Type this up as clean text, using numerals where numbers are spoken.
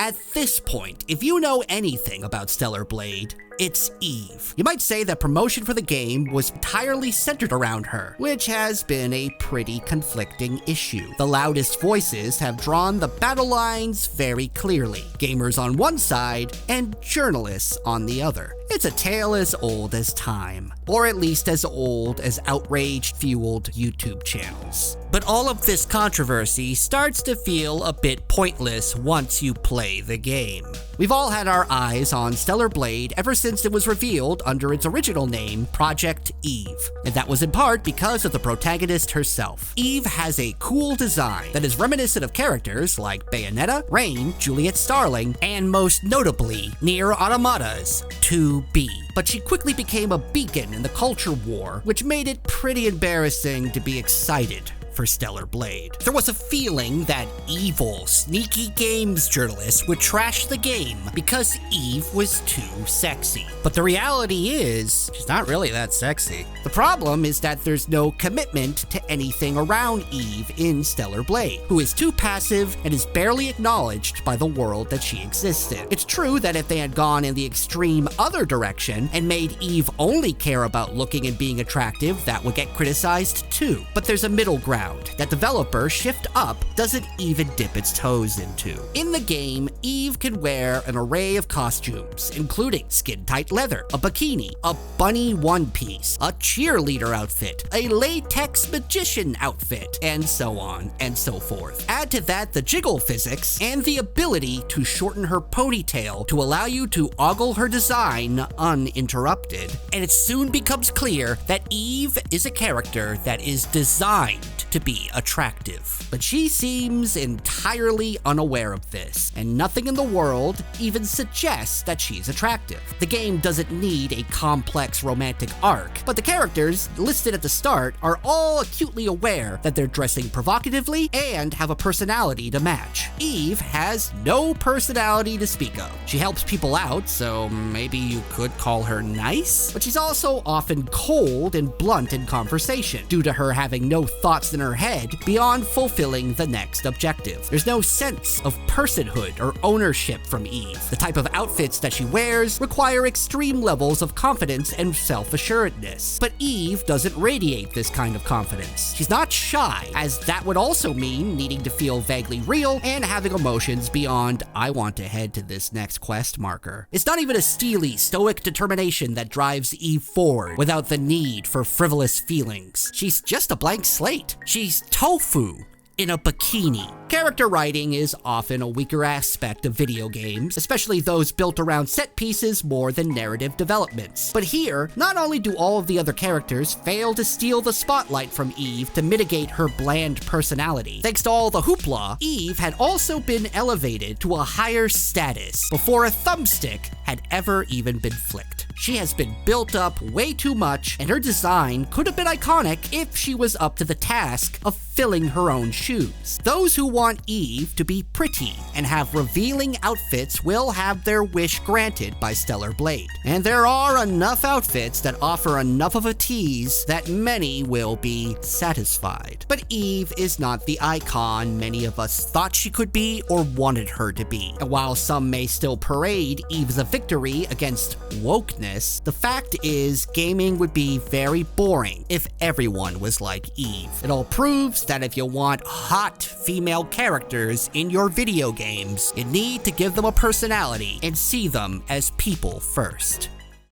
At this point, if you know anything about Stellar Blade, it's Eve. You might say that promotion for the game was entirely centered around her, which has been a pretty conflicting issue. The loudest voices have drawn the battle lines very clearly, gamers on one side and journalists on the other. It's a tale as old as time, or at least as old as outrage-fueled YouTube channels. But all of this controversy starts to feel a bit pointless once you play the game. We've all had our eyes on Stellar Blade ever since it was revealed under its original name, Project Eve, and that was in part because of the protagonist herself. Eve has a cool design that is reminiscent of characters like Bayonetta, Rain, Juliet Starling, and most notably, Nier Automata's 2B. But she quickly became a beacon in the culture war, which made it pretty embarrassing to be excited for Stellar Blade. There was a feeling that evil, sneaky games journalists would trash the game because Eve was too sexy. But the reality is, she's not really that sexy. The problem is that there's no commitment to anything around Eve in Stellar Blade, who is too passive and is barely acknowledged by the world that she exists in. It's true that if they had gone in the extreme other direction and made Eve only care about looking and being attractive, that would get criticized too. But there's a middle ground that developer Shift Up doesn't even dip its toes into. In the game, Eve can wear an array of costumes, including skin-tight leather, a bikini, a bunny one-piece, a cheerleader outfit, a latex magician outfit, and so on and so forth. Add to that the jiggle physics and the ability to shorten her ponytail to allow you to ogle her design uninterrupted, and it soon becomes clear that Eve is a character that is designed to be attractive. But she seems entirely unaware of this, and nothing in the world even suggests that she's attractive. The game doesn't need a complex romantic arc, but the characters listed at the start are all acutely aware that they're dressing provocatively and have a personality to match. Eve has no personality to speak of. She helps people out, so maybe you could call her nice, but she's also often cold and blunt in conversation, due to her having no thoughts in her head beyond fulfilling the next objective. There's no sense of personhood or ownership from Eve. The type of outfits that she wears require extreme levels of confidence and self-assuredness. But Eve doesn't radiate this kind of confidence. She's not shy, as that would also mean needing to feel vaguely real and having emotions beyond "I want to head to this next quest marker." It's not even a steely, stoic determination that drives Eve forward without the need for frivolous feelings. She's just a blank slate. She's tofu in a bikini. Character writing is often a weaker aspect of video games, especially those built around set pieces more than narrative developments. But here, not only do all of the other characters fail to steal the spotlight from Eve to mitigate her bland personality, thanks to all the hoopla, Eve had also been elevated to a higher status before a thumbstick had ever even been flicked. She has been built up way too much, and her design could have been iconic if she was up to the task of filling her own shoes. Those who want Eve to be pretty and have revealing outfits will have their wish granted by Stellar Blade. And there are enough outfits that offer enough of a tease that many will be satisfied. But Eve is not the icon many of us thought she could be or wanted her to be. And while some may still parade Eve as a victory against wokeness, the fact is gaming would be very boring if everyone was like Eve. It all proves that if you want hot female characters in your video games, you need to give them a personality and see them as people first.